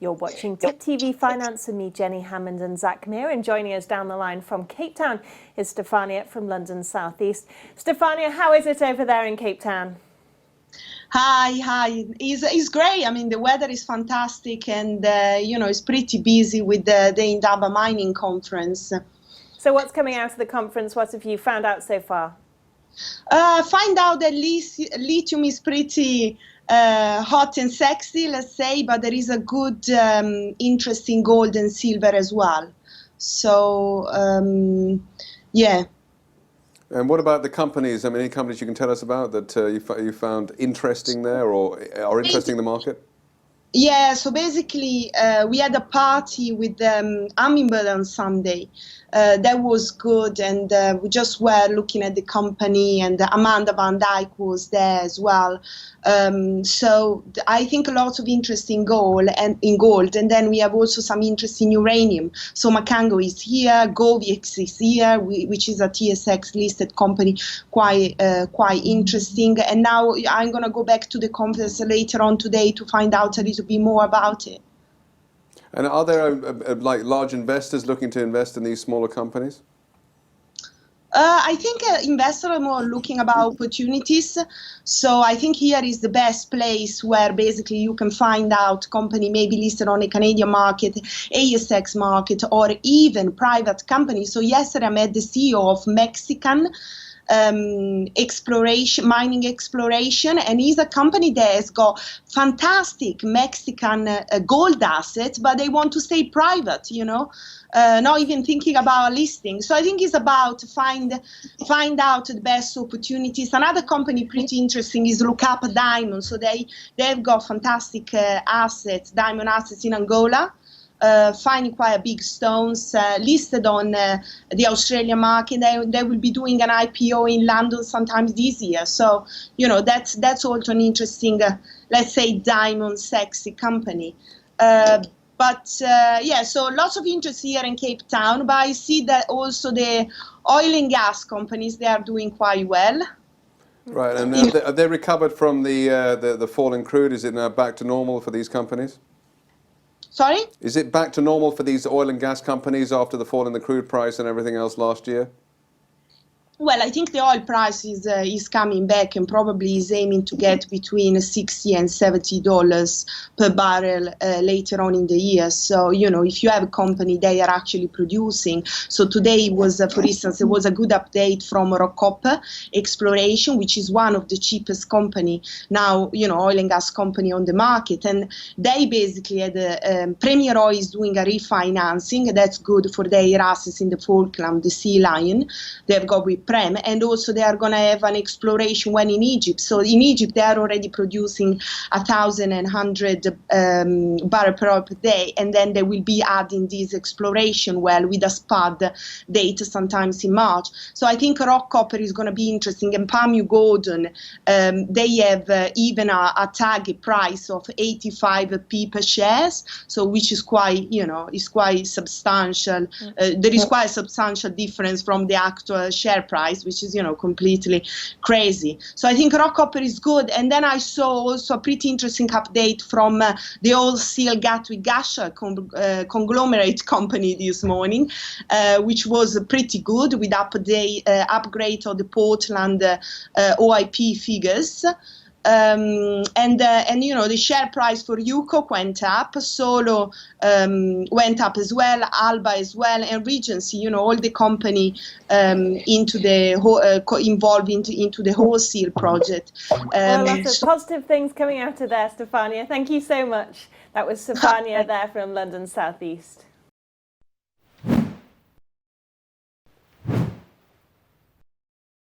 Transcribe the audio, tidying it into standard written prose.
You're watching Tip TV Finance with me, Jenny Hammond and Zach Meir, and joining us down the line from Cape Town is Stefania from London South East. Stefania, how is it over there in Cape Town? Hi. It's great. I mean, the weather is fantastic, and it's pretty busy with the Indaba mining conference. So what's coming out of the conference? What have you found out so far? Find out that lithium is pretty hot and sexy, let's say, but there is a good interest in gold and silver as well. So, yeah. And what about the companies? I mean, any companies you can tell us about that you found interesting there or are interesting in the market? Yeah, so basically we had a party with Hummingbird on Sunday. That was good, and we just were looking at the company, and Amanda Van Dyke was there as well. So I think a lot of interest in gold, and then we have also some interest in uranium. So Macango is here, GWIK is here, which is a TSX listed company, quite interesting. And now I'm going to go back to the conference later on today to find out a little bit more about it. And are there like large investors looking to invest in these smaller companies? I think investors are more looking about opportunities. So I think here is the best place where basically you can find out company maybe listed on a Canadian market, ASX market, or even private companies. So yesterday I met the CEO of Mexican mining exploration, and he's a company that has got fantastic Mexican gold assets, but they want to stay private, not even thinking about a listing. So I think it's about find out the best opportunities. Another company pretty interesting is Look Up Diamond. So they've got fantastic diamond assets in Angola. Finding quite big stones, listed on the Australian market. They will be doing an IPO in London sometimes this year. So, that's also an interesting, let's say, diamond sexy company. So lots of interest here in Cape Town, but I see that also the oil and gas companies, they are doing quite well. Right, and have they recovered from the fall in crude? Is it now back to normal for these companies? Sorry? Is it back to normal for these oil and gas companies after the fall in the crude price and everything else last year? Well, I think the oil price is coming back and probably is aiming to get between $60 and $70 per barrel later on in the year. So, if you have a company, they are actually producing. So today was, for instance, there was a good update from Rockcopper Exploration, which is one of the cheapest company now, oil and gas company on the market. And they basically had Premier Oil is doing a refinancing. That's good for their assets in the Falkland, the Sea Lion. They've got with PREM, and also they are going to have an exploration well in Egypt. So in Egypt, they are already producing 1,100 barrel per hour per day, and then they will be adding this exploration well with a spud date sometimes in March. So I think Rockcopper is going to be interesting, and Pamu Gordon, they have even a target price of 85p per shares, so which is quite, is quite substantial. There is quite a substantial difference from the actual share price, which is, completely crazy. So I think Rockcopper is good. And then I saw also a pretty interesting update from the wholesale GWIK conglomerate company this morning, which was pretty good with upgrade of the Portland OIP figures. The share price for UKOG went up, Solo went up as well, ALBA as well, and Regency, all the company into the involved into the wholesale project. Lots of positive things coming out of there, Stefania. Thank you so much. That was Stefania there from London South East.